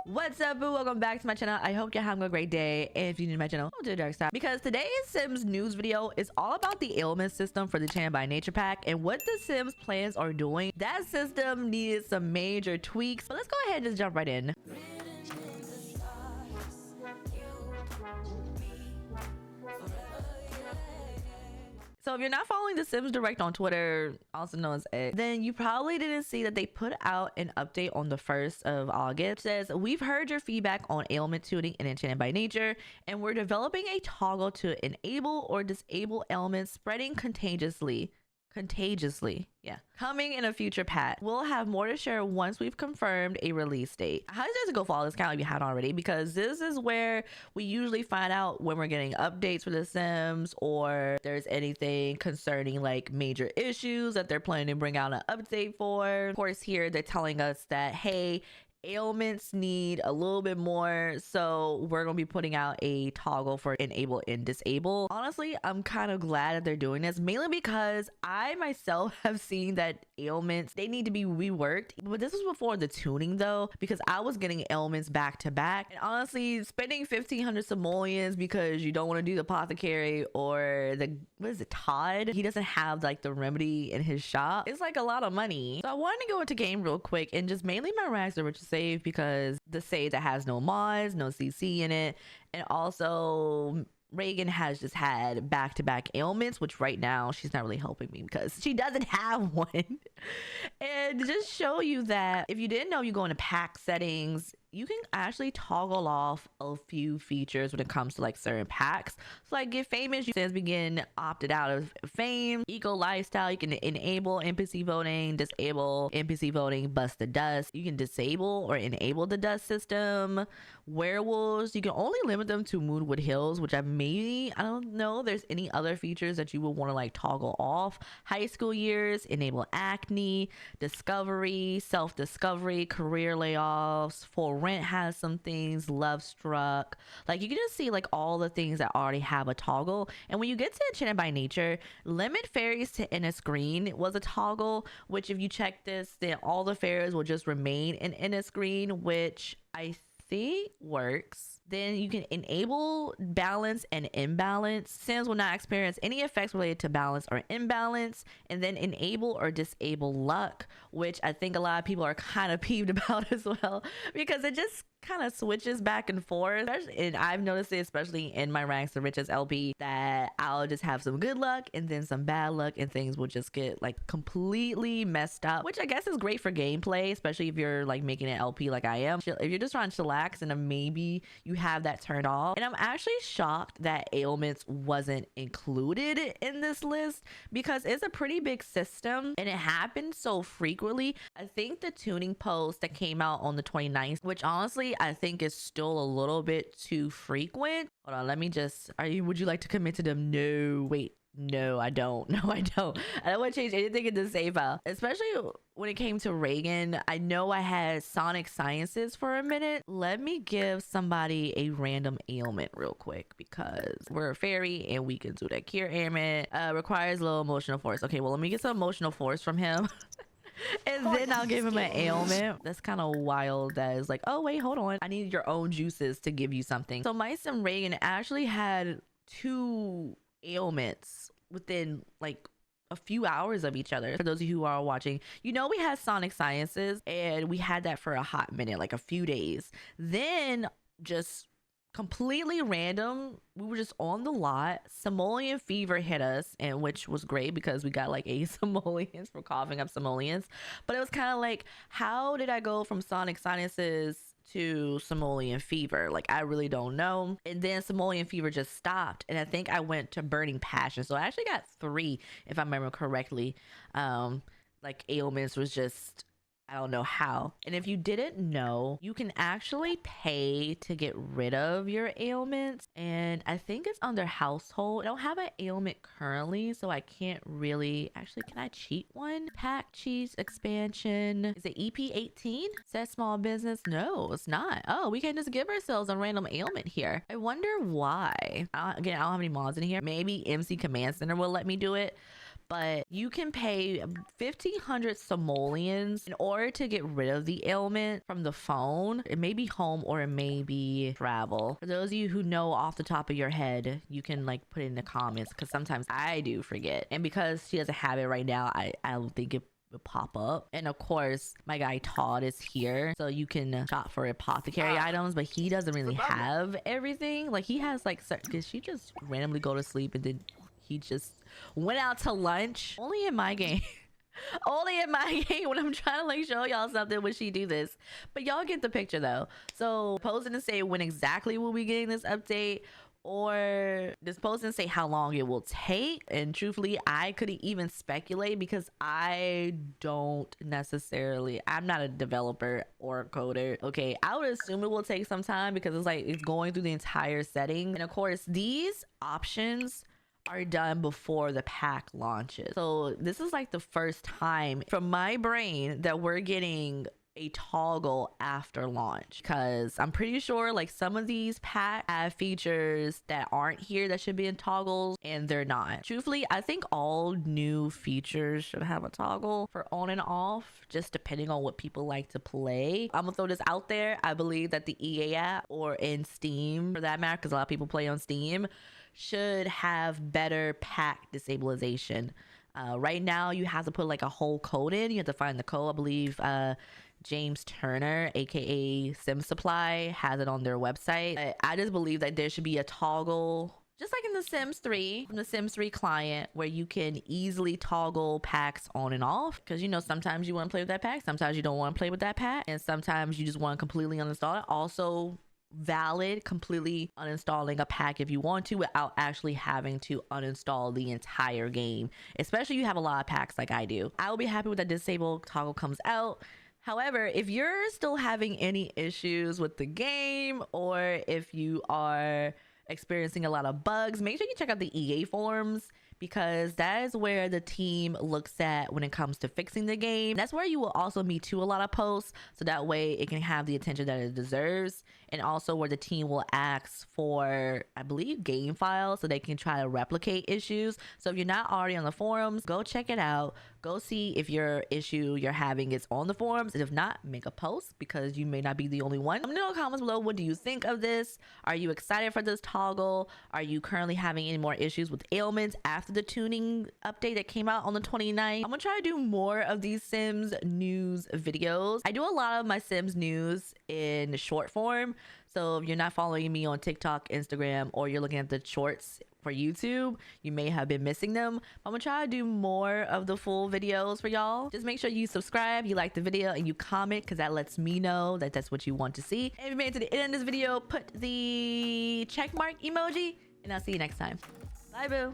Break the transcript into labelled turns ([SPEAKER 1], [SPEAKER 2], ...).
[SPEAKER 1] What's up, boo? Welcome back to my channel. I hope you're having a great day. And if you're new to my channel, go to the dark side, because today's Sims news video is all about the ailment system for the Channel by Nature pack and what the Sims plans are doing. That system needed some major tweaks, but let's go ahead and just jump right in. So if you're not following the Sims Direct on Twitter, also known as X, then you probably didn't see that they put out an update on the 1st of August. It says, we've heard your feedback on ailment tuning in Enchanted by Nature, and we're developing a toggle to enable or disable ailments spreading contagiously. Yeah, coming in a future patch. We'll have more to share once we've confirmed a release date. How does it go follow this account if you haven't already, because this is where we usually find out when we're getting updates for the Sims, or there's anything concerning like major issues that they're planning to bring out an update for. Of course, here they're telling us that, hey, ailments need a little bit more, so we're gonna be putting out a toggle for enable and disable. Honestly, I'm kind of glad that they're doing this, mainly because I myself have seen that ailments, they need to be reworked. But this was before the tuning though, because I was getting ailments back to back, and honestly, spending 1,500 simoleons because you don't want to do the apothecary or the, what is it, Todd, he doesn't have like the remedy in his shop, it's like a lot of money. So I wanted to go into game real quick and just mainly my rags are just save, because the save that has no mods, no CC in it, and also Reagan has just had back-to-back ailments, which right now she's not really helping me because she doesn't have one. And to just show you that if you didn't know, you go into pack settings, you can actually toggle off a few features when it comes to like certain packs. So like get famous, you Sims begin opted out of fame, eco lifestyle, you can enable NPC voting, disable NPC voting, bust the dust. You can disable or enable the dust system. Werewolves, you can only limit them to Moonwood Hills, which I don't know there's any other features that you would want to like toggle off. High school years, enable acne, discovery, self-discovery, career layoffs, for rent has some things, love struck. Like you can just see like all the things that already have a toggle. And when you get to Enchanted by Nature, limit fairies to in a screen was a toggle, which if you check this, then all the fairies will just remain in a screen, which I think works. Then you can enable balance and imbalance. Sims will not experience any effects related to balance or imbalance. And then enable or disable luck, which I think a lot of people are kind of peeved about as well, because it just kind of switches back and forth. And I've noticed it especially in my ranks to riches LP, that I'll just have some good luck and then some bad luck, and things will just get like completely messed up, which I guess is great for gameplay, especially if you're like making an LP like I am. If you're just trying to chillax and then maybe you have that turned off. And I'm actually shocked that ailments wasn't included in this list, because it's a pretty big system and it happens so frequently. I think the tuning post that came out on the 29th, which honestly I think is still a little bit too frequent. Hold on, let me just, would you like to commit to them? No, wait. No, I don't. No, I don't. I don't want to change anything in the save file, especially when it came to Reagan. I know I had Sonic Sciences for a minute. Let me give somebody a random ailment real quick, because we're a fairy and we can do that. Cure ailment, requires low emotional force. Okay, well, let me get some emotional force from him. And then I'll give him an ailment. That's kind of wild. That is like, oh wait, hold on, I need your own juices to give you something. So my Sim Reagan actually had 2 ailments within like a few hours of each other. For those of you who are watching, you know we had Sonic Sciences, and we had that for a hot minute, like a few days. Then just completely random, we were just on the lot, simoleon fever hit us, and which was great because we got like 8 simoleons for coughing up simoleons. But it was kind of like, how did I go from Sonic Sciences to simoleon fever? Like, I really don't know. And then simoleon fever just stopped, and I think I went to burning passion. So I actually got 3, if I remember correctly. Like ailments was just, I don't know how. And if you didn't know, you can actually pay to get rid of your ailments, and I think it's under household. I don't have an ailment currently, so I can't really, actually, can I cheat one? Pack cheese expansion. Is it EP18? Says small business. No, it's not. Oh, we can just give ourselves a random ailment here. I wonder why. Again, I don't have any mods in here. Maybe MC Command Center will let me do it. but you can pay 1,500 simoleons in order to get rid of the ailment from the phone. It may be home or it may be travel. For those of you who know off the top of your head, you can like put it in the comments, because sometimes I do forget. And because she doesn't have it right now, I don't think it would pop up. And of course, my guy Todd is here, so you can shop for apothecary items, but he doesn't really have everything. Like he has like, because she just randomly go to sleep and then he just went out to lunch. Only in my game. Only in my game when I'm trying to like show y'all something when she do this. But y'all get the picture though. So posting to say when exactly we'll be getting this update, or just post and say how long it will take. And truthfully, I couldn't even speculate because I don't necessarily, I'm not a developer or a coder. Okay, I would assume it will take some time because it's like it's going through the entire setting. And of course, these options are done before the pack launches. So this is like the first time from my brain that we're getting a toggle after launch, because I'm pretty sure like some of these packs have features that aren't here that should be in toggles and they're not. Truthfully, I think all new features should have a toggle for on and off, just depending on what people like to play. I'm gonna throw this out there. I believe that the EA app, or in Steam for that matter, because a lot of people play on Steam, should have better pack disableization. Right now you have to put like a whole code in. You have to find the code. I believe James Turner, aka Sim Supply, has it on their website. I just believe that there should be a toggle, just like in the Sims 3, from the Sims 3 client, where you can easily toggle packs on and off. Because you know, sometimes you want to play with that pack, sometimes you don't want to play with that pack, and sometimes you just want to completely uninstall it. Also valid completely uninstalling a pack if you want to, without actually having to uninstall the entire game, especially if you have a lot of packs like I do. I will be happy when that disable toggle comes out. However, if you're still having any issues with the game, or if you are experiencing a lot of bugs, make sure you check out the EA forums, because that is where the team looks at when it comes to fixing the game. That's where you will also meet to a lot of posts, so that way it can have the attention that it deserves, and also where the team will ask for, I believe, game files so they can try to replicate issues. So if you're not already on the forums, go check it out. Go see if your issue you're having is on the forums, and if not, make a post, because you may not be the only one. Let me know in the comments below, what do you think of this? Are you excited for this toggle? Are you currently having any more issues with ailments after the tuning update that came out on the 29th? I'm gonna try to do more of these Sims news videos. I do a lot of my Sims news in short form, so if you're not following me on TikTok, Instagram, or you're looking at the shorts for YouTube, you may have been missing them. I'm gonna try to do more of the full videos for y'all. Just make sure you subscribe, you like the video, and you comment, because that lets me know that that's what you want to see. And if you made it to the end of this video, put the check mark emoji, and I'll see you next time. Bye, boo.